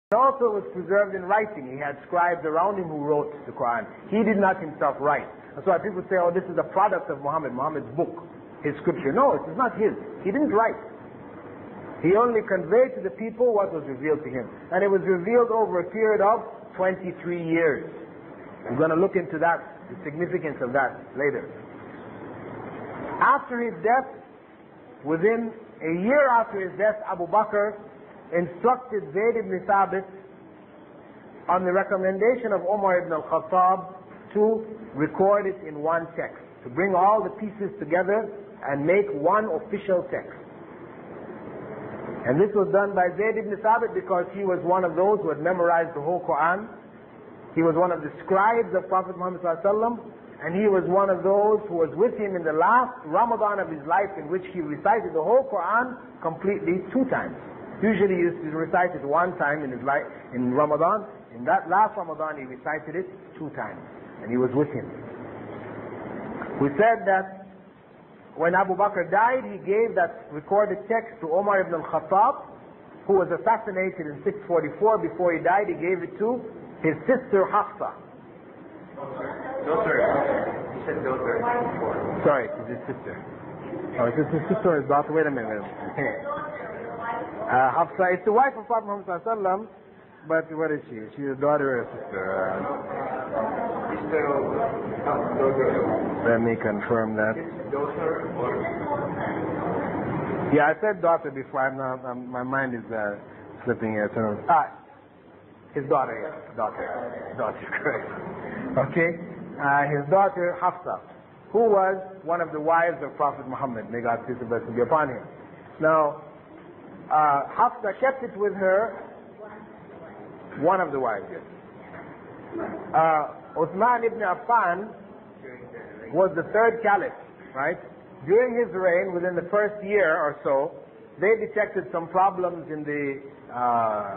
Also was preserved in writing. He had scribes around him who wrote the Quran. He did not himself write. That's why people say, oh, this is a product of Muhammad's book, his scripture. No, it is not his. He didn't write. He only conveyed to the people what was revealed to him. And it was revealed over a period of 23 years. I'm going to look into that, the significance of that later. After his death, within a year after his death, Abu Bakr instructed Zayd ibn Thabit on the recommendation of Umar ibn al-Khattab to record it in one text, to bring all the pieces together and make one official text. And this was done by Zayd ibn Thabit because he was one of those who had memorized the whole Quran. He was one of the scribes of Prophet Muhammad ﷺ, and he was one of those who was with him in the last Ramadan of his life, in which he recited the whole Quran completely 2 times. Usually he used to recite it 1 time in his life, in Ramadan. In that last Ramadan he recited it 2 times. And he was with him. We said that when Abu Bakr died, he gave that recorded text to Umar ibn al-Khattab, who was assassinated in 644. Before he died, he gave it to his sister Hafsa. Daughter. He said daughter. Sorry, it's his sister. Oh, it's his sister or his daughter? Wait a minute. Hafsa is the wife of Prophet Muhammad ﷺ, but what is she? She's a daughter or a sister? Sister or daughter. Let me confirm that. Daughter or... Yeah, I said daughter before. My mind is slipping here. So, his daughter, yes. Daughter, correct. Okay? His daughter, Hafsa, who was one of the wives of Prophet Muhammad. May God's peace and blessing be upon him. Now, Hafsa kept it with her, one of the wives. Uthman ibn Affan was the 3rd caliph, right? During his reign, within the first year or so, they detected some problems in the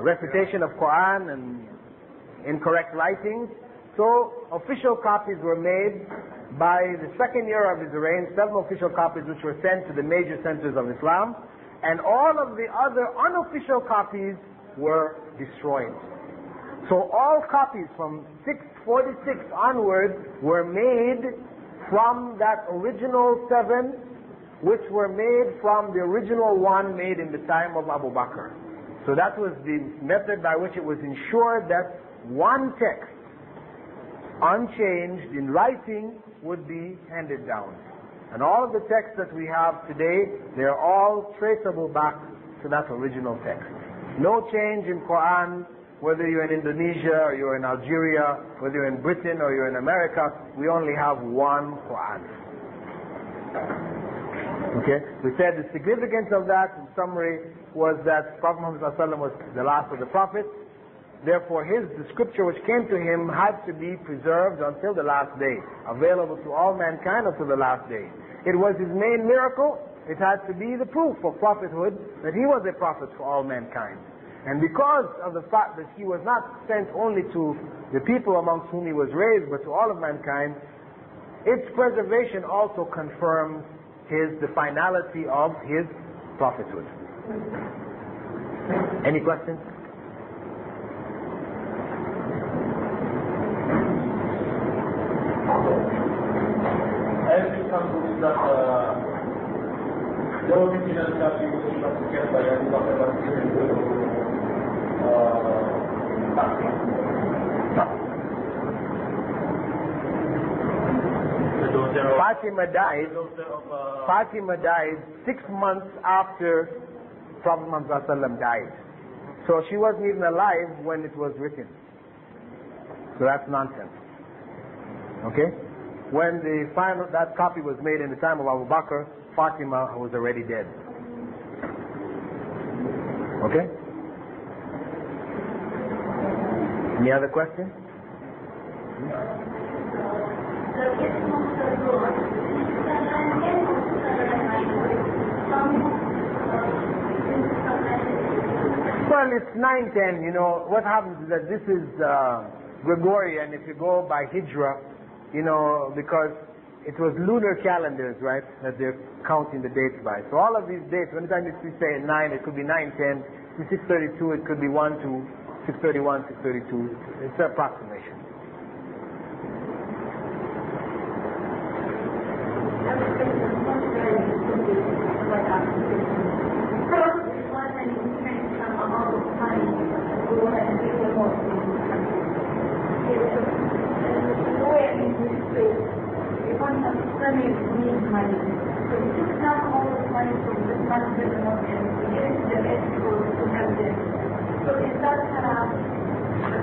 recitation of Quran and incorrect writings. So official copies were made. By the 2nd year of his reign, 7 official copies which were sent to the major centers of Islam, and all of the other unofficial copies were destroyed. So all copies from 646 onwards were made from that original 7, which were made from the original 1 made in the time of Abu Bakr. So that was the method by which it was ensured that one text, unchanged in writing, would be handed down. And all of the texts that we have today, they're all traceable back to that original text. No change in Quran, whether you're in Indonesia or you're in Algeria, whether you're in Britain or you're in America, we only have one Quran. Okay? We said the significance of that, in summary, was that Prophet Muhammad ﷺ was the last of the prophets. Therefore, the scripture which came to him had to be preserved until the last day, available to all mankind until the last day. It was his main miracle. It had to be the proof of prophethood that he was a prophet for all mankind. And because of the fact that he was not sent only to the people amongst whom he was raised, but to all of mankind, its preservation also confirms the finality of his prophethood. Any questions? Fatima died 6 months after Prophet Muhammad ﷺ died. So she wasn't even alive when it was written. So that's nonsense. Okay? When that copy was made in the time of Abu Bakr, Fatima was already dead. Okay? Any other questions? Well, it's 9/10, you know. What happens is that this is Gregorian, if you go by Hijra, you know, because it was lunar calendars, right, that they're counting the dates by. So all of these dates, anytime we say 9, it could be 9/10, 6/32, it could be 1 to 631, 632. It's an approximation.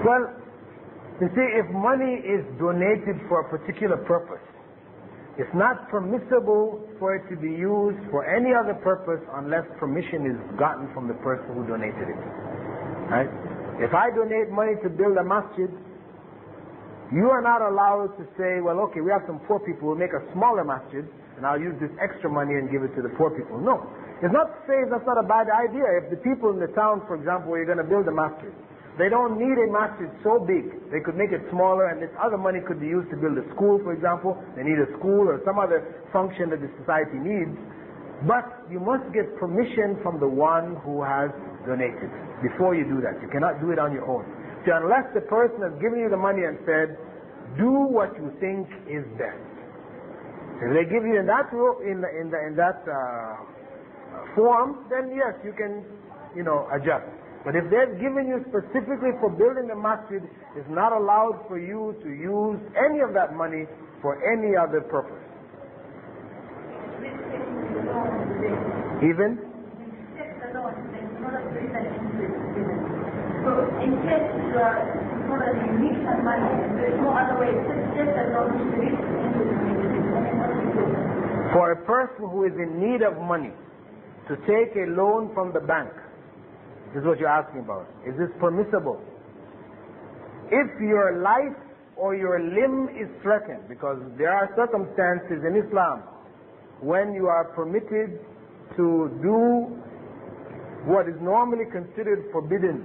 Well, you see, if money is donated for a particular purpose, it's not permissible for it to be used for any other purpose unless permission is gotten from the person who donated it. Right? If I donate money to build a masjid, you are not allowed to say, well, okay, we have some poor people, we'll make a smaller masjid, and I'll use this extra money and give it to the poor people. No. It's not to say that's not a bad idea. If the people in the town, for example, where you're going to build a masjid, they don't need a masjid so big. They could make it smaller, and this other money could be used to build a school, for example. They need a school or some other function that the society needs. But you must get permission from the one who has donated before you do that. You cannot do it on your own. So unless the person has given you the money and said, do what you think is best. If they give you in that form, then yes, you can, adjust. But if they've given you specifically for building the masjid, it's not allowed for you to use any of that money for any other purpose. Even? So in case you are you need some money, there is no other way, just as long as you reach for a person who is in need of money to take a loan from the bank, this is what you're asking about. Is this permissible? If your life or your limb is threatened, because there are circumstances in Islam when you are permitted to do what is normally considered forbidden,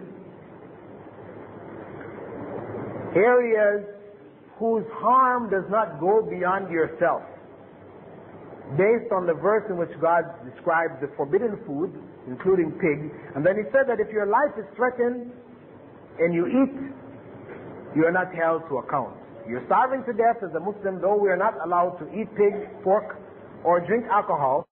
areas whose harm does not go beyond yourself, based on the verse in which God describes the forbidden food, including pig. And then he said that if your life is threatened and you eat, you are not held to account. You're starving to death as a Muslim, though we are not allowed to eat pig, pork, or drink alcohol.